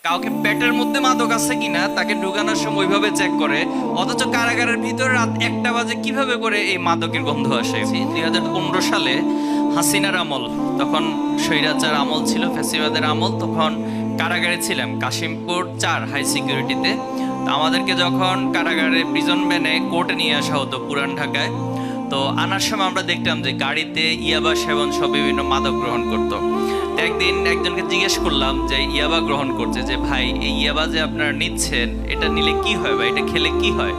কাউকে পেটের মধ্যে মাদক আছে কিনা তাকে ঢুকানোর সময় ওইভাবে চেক করে, অথচ কারাগারের ভিতরে রাত 1টা বাজে কিভাবে করে এই মাদকের গন্ধ আসে। 2015 সালে হাসিনার আমল, তখন স্বৈরাচার আমল ছিল, ফ্যাসিবাদের আমল, তখন কারাগারে ছিলাম কাশিমপুর 4 হাই সিকিউরিটিতে। তো আমাদেরকে যখন কারাগারে প্রিজন ভ্যানে কোর্টে নিয়ে আসা হতো পুরান ঢাকায়, তো আনার সময় আমরা দেখতাম যে গাড়িতে ইয়াবা সেবন সব বিভিন্ন মাদক গ্রহণ করতো। একদিন একজনকে জিজ্ঞেস করলাম যে ইয়াবা গ্রহণ করছে, যে ভাই এই ইয়াবা যে আপনারা নিচ্ছেন এটা নিলে কি হয় বা এটা খেলে কি হয়?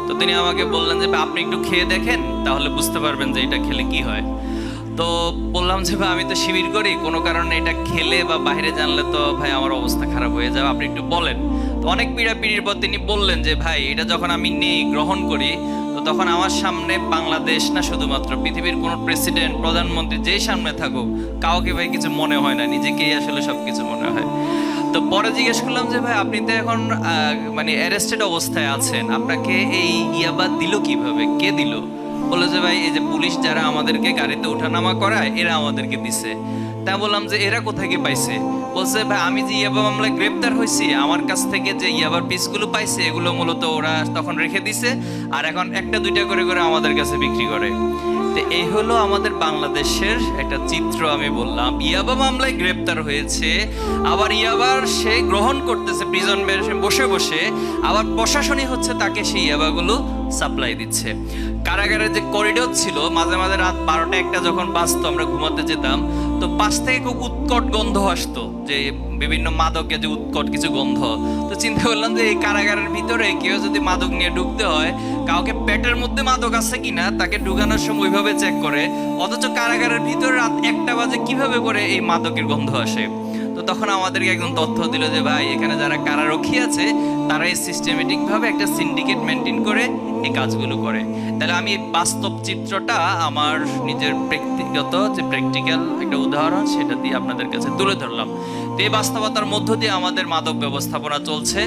তো তিনি আমাকে বললেন যে আপনি একটু খেয়ে দেখেন, তাহলে বুঝতে পারবেন যে এটা খেলে কি হয়। তো বললাম যে ভাই আমি তো শিবির করি, কোনো কারণে এটা খেলে বা বাইরে জানলে তো ভাই আমার অবস্থা খারাপ হয়ে যাবে, আপনি একটু বলেন। তো অনেক পিড়াপিড়ির পর তিনি বললেন যে ভাই এটা যখন আমি নেই গ্রহণ করি, তো তখন আমার সামনে বাংলাদেশ না শুধুমাত্র পৃথিবীর কোনো প্রেসিডেন্ট প্রধানমন্ত্রী যেই সামনে থাকুক কাউকে ভাই কিছু মনে হয় না, নিজেকেই আসলে সব কিছু মনে হয়। তো পরে জিজ্ঞেস করলাম যে ভাই আপনি তো এখন মানে অ্যারেস্টেড অবস্থায় আছেন, আপনাকে এই ইয়াবা দিল কিভাবে, কে দিল? বললো যে ভাই এই যে পুলিশ যারা আমাদেরকে গাড়িতে ওঠানামা করায় এরা আমাদেরকে দিছে। তাই বললাম যে এরা কোথায় গিয়ে পাইছে? বলছে ভাই আমি যে ইয়াবা মামলায় গ্রেপ্তার হয়েছি আমার কাছ থেকে যে ইয়াবার পিসগুলো পাইছে এগুলো মূলত ওরা তখন রেখে দিছে, আর এখন 1টা 2টা করে করে আমাদের কাছে বিক্রি করে। তো এই হলো আমাদের বাংলাদেশের একটা চিত্র। আমি বললাম ইয়াবা মামলায় গ্রেপ্তার হয়েছে, আবার ইয়াবার সে গ্রহণ করতেছে প্রিজন বসে বসে, আবার প্রশাসনই হচ্ছে তাকে সেই ইয়াবাগুলো সাপ্লাই দিচ্ছে। কারাগারের যে করিডোর ছিল, মাঝে মাঝে রাত 12টা 1টা যখন বাজতো আমরা ঘুমাতে যেতাম, তো পাশ থেকে খুব উৎকট গন্ধ আসতো, যে বিভিন্ন মাদকের যে উৎকট কিছু গন্ধ। তো চিন্তা করলাম যে এই কারাগারের ভিতরে কেউ যদি মাদক নিয়ে ঢুকতে হয়, কাউকে পেটের মধ্যে মাদক আছে কিনা তাকে ঢুকানোর সময় ওইভাবে চেক করে, অথচ কারাগারের ভিতরে রাত 1টা বাজে কিভাবে করে এই মাদকের গন্ধ আসে। তো তখন আমাদেরকে একজন তথ্য দিল যে ভাই এখানে যারা কারারক্ষী আছে তারা এই সিস্টেমেটিক ভাবে একটা সিন্ডিকেট মেনটেন করে এই কাজগুলো করে। তাহলে আমি বাস্তব চিত্রটা আমার নিজের ব্যক্তিগত যে প্র্যাকটিক্যাল একটা উদাহরণ সেটা দিয়ে আপনাদের কাছে তুলে ধরলাম। তো এই বাস্তবতার মধ্য দিয়ে আমাদের মাদক ব্যবস্থাপনা চলছে।